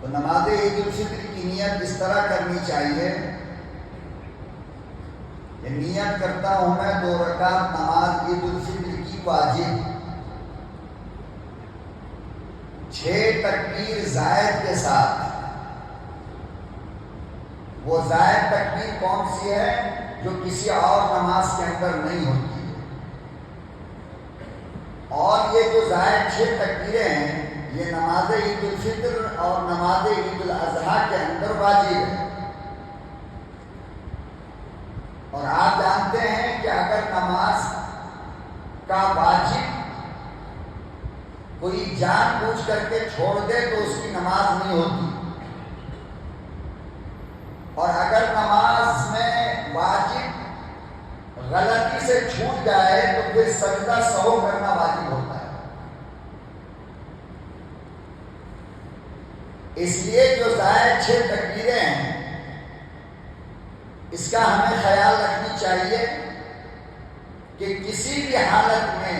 تو نماز عید الفطر کی نیت اس طرح کرنی چاہیے کہ نیت کرتا ہوں میں 2 رکعت نماز عید الفطر کی واجب، 6 تکبیر زائد کے ساتھ۔ وہ زائد تکبیر کون سی ہے؟ جو کسی اور نماز کے اندر نہیں ہوتی ہے۔ اور یہ جو زائد 6 تکبیریں ہیں یہ نماز عید الفطر اور نماز عید الاضحیٰ کے اندر واجب ہے۔ اور آپ جانتے ہیں کہ اگر نماز کا واجب کوئی جان بوجھ کر کے چھوڑ دے تو اس کی نماز نہیں ہوتی، اور اگر نماز میں واجب غلطی سے چھوٹ جائے تو پھر سجدہ سہو کرنا واجب ہوتا ہے۔ اس لیے جو زائد 6 تکبیریں ہیں اس کا ہمیں خیال رکھنی چاہیے کہ کسی بھی حالت میں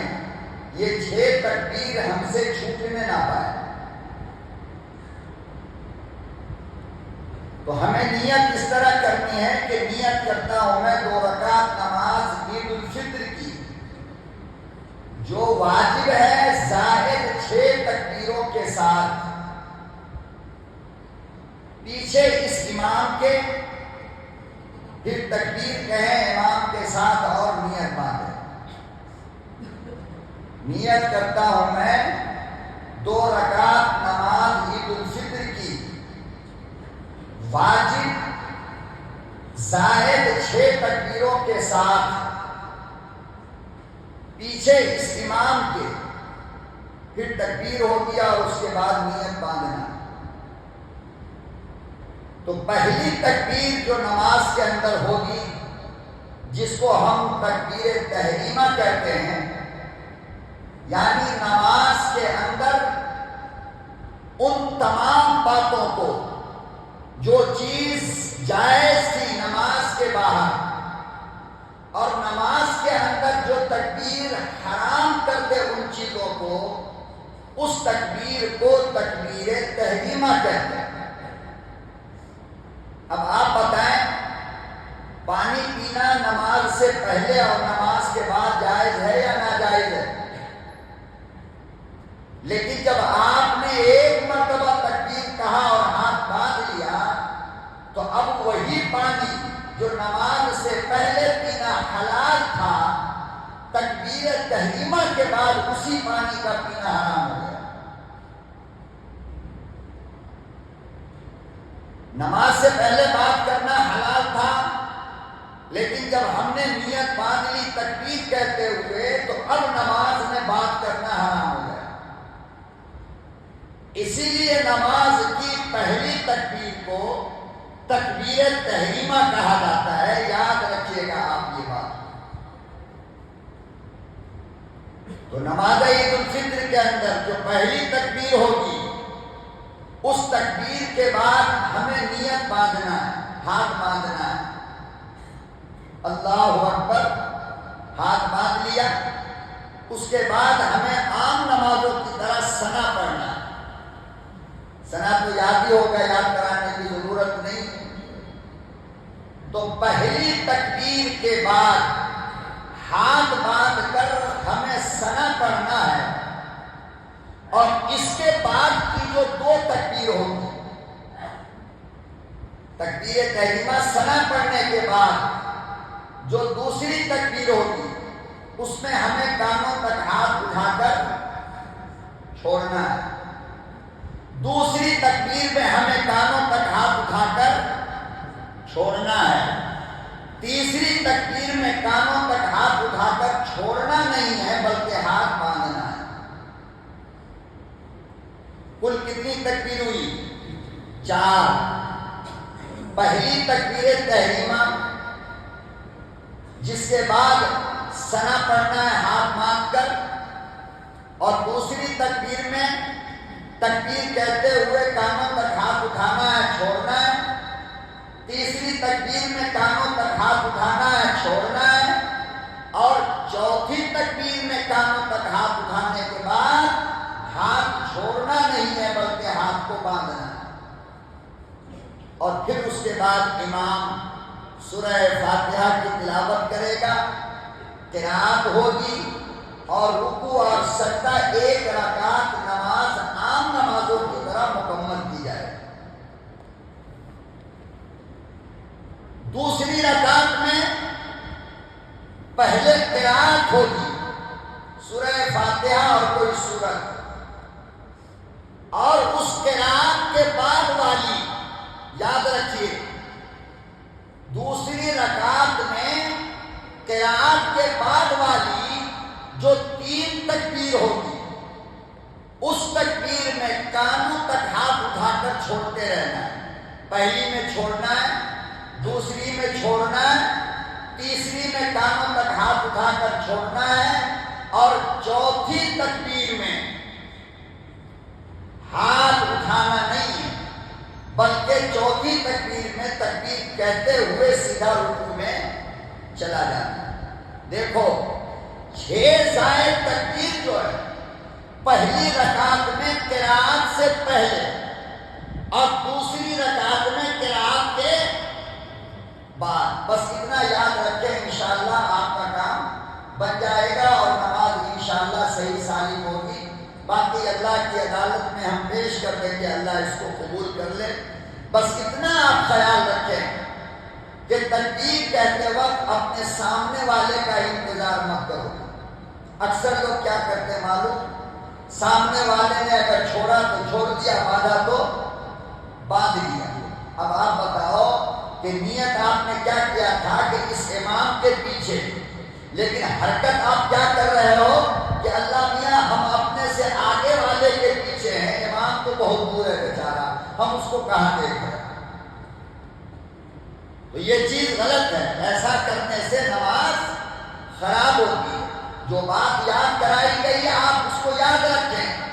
یہ 6 تکبیر ہم سے چھوٹنے نہ پائے۔ تو ہمیں نیت اس طرح کرنی ہے کہ نیت کرتا ہوں میں 2 رکعت نماز عید الفطر کی جو واجب ہے زائد 6 تکبیروں کے ساتھ، پیچھے اس امام کے پھر تکبیر کہیں امام کے ساتھ اور نیت باندھیں۔ نیت کرتا ہوں میں 2 رکعت نماز عید الفطر کی واجب زائد 6 تکبیروں کے ساتھ، پیچھے اس امام کے پھر تکبیر ہوگی اور اس کے بعد نیت باندھنا۔ تو پہلی تکبیر جو نماز کے اندر ہوگی جس کو ہم تکبیر تحریمہ کہتے ہیں، یعنی نماز کے اندر ان تمام باتوں کو جو چیز جائز تھی نماز کے باہر اور نماز کے اندر جو تکبیر حرام کر دے ان چیزوں کو، اس تکبیر کو تکبیر تحریمہ کہتے ہیں۔ اب آپ بتائیں پانی پینا نماز سے پہلے اور نماز کے بعد جائز ہے یا ناجائز ہے؟ لیکن جب آپ نے ایک مرتبہ تکبیر کہا اور ہاتھ باندھ لیا تو اب وہی پانی جو نماز سے پہلے پینا حلال تھا تکبیر تحریمہ کے بعد اسی پانی کا پینا حرام ہو گیا۔ نماز سے پہلے بات کرنا حلال تھا، لیکن جب ہم نے نیت باندھ لی تکبیر کہتے ہوئے تو اب نماز میں بات کرنا حرام ہو گیا۔ اسی لیے نماز کی پہلی تکبیر کو تکبیر تحریمہ کہا جاتا ہے، یاد رکھیے گا آپ یہ بات۔ تو نماز عید الفطر کے اندر جو پہلی تکبیر ہوگی اس تکبیر کے بعد ہمیں نیت باندھنا ہے، ہاتھ باندھنا ہے۔ اللہ اکبر، ہاتھ باندھ لیا، اس کے بعد ہمیں عام نمازوں کی طرح ثنا پڑھنا ہے۔ ثنا تو یاد ہی ہوگا، یاد کرانے کی ضرورت نہیں۔ تو پہلی تکبیر کے بعد ہاتھ باندھ کر ہمیں ثنا پڑھنا ہے، اور اس کے بعد کی جو 2 تکبیر ہوگی، تکبیر تحریمہ ثنا پڑھنے کے بعد جو دوسری تکبیر ہوگی اس میں ہمیں کانوں تک ہاتھ اٹھا کر چھوڑنا ہے۔ دوسری تکبیر میں ہمیں کانوں تک ہاتھ اٹھا کر چھوڑنا ہے۔ تیسری تکبیر میں کانوں تک ہاتھ اٹھا کر چھوڑنا نہیں ہے بلکہ ہاتھ باندھنا ہے۔ کل کتنی تکبیر ہوئی؟ 4۔ پہلی تکبیر تحریمہ جس کے بعد ثنا پڑھنا ہے ہاتھ باندھ کر، اور دوسری تکبیر میں تکبیر کہتے ہوئے کانوں تک ہاتھ اٹھانا ہے، چھوڑنا ہے۔ تیسری تکبیر میں کانوں تک ہاتھ اٹھانا ہے، چھوڑنا ہے، اور چوتھی تکبیر میں کانوں تک ہاتھ اٹھانے کے بعد ہاتھ چھوڑنا نہیں ہے بلکہ ہاتھ کو باندھنا ہے۔ اور پھر اس کے بعد امام سورہ فاتحہ کی تلاوت کرے گا، قرات ہوگی اور رکوع اور سجدہ ایک رکعت نماز عام نمازوں کی طرح مکمل کی جائے گی۔ دوسری رکعت میں پہلے قرات ہوگی سورہ فاتحہ اور کوئی سورت، اور اس قرات کے بعد والی، یاد رکھیے دوسری رکعت میں قرات کے بعد والی جو 3 تکبیر ہوگی، اس تکبیر میں کانوں تک ہاتھ اٹھا کر چھوڑتے رہنا ہے۔ پہلی میں چھوڑنا ہے، دوسری میں چھوڑنا ہے، تیسری میں کانوں تک ہاتھ اٹھا کر چھوڑنا ہے، اور چوتھی تکبیر میں ہاتھ اٹھانا نہیں ہے، بلکہ چوتھی تکبیر میں تکبیر کہتے ہوئے سیدھا رکوع میں چلا جانا ہے۔ دیکھو 6 زائد تکبیر جو ہے پہلی رکعت میں قرات سے پہلے اور دوسری رکعت میں قرات کے بعد، بس اتنا یاد رکھیں، انشاءاللہ آپ کا کام بن جائے گا اور نماز انشاءاللہ صحیح سالم ہوگی۔ باقی اللہ کی عدالت میں ہم پیش کر دیں کہ اللہ اس کو قبول کر لے۔ بس اتنا آپ خیال رکھیں کہ تکبیر کہتے وقت اپنے سامنے والے کا انتظار مت کرو۔ اکثر لوگ کیا کرتے ہیں معلوم، سامنے والے نے اگر چھوڑا تو چھوڑ دیا، باندھا تو باندھ لیا۔ اب آپ بتاؤ کہ نیت آپ نے کیا کیا تھا کہ اس امام کے پیچھے، لیکن حرکت آپ کیا کر رہے ہو کہ اللہ میاں ہم اپنے سے آگے والے کے پیچھے ہیں، امام تو بہت دور ہے بیچارہ، ہم اس کو کہاں دیکھ رہے ہیں۔ تو یہ چیز غلط ہے، ایسا کرنے سے نماز خراب ہوتی ہے۔ جو بات یاد کرائی گئی ہے آپ اس کو یاد رکھیں۔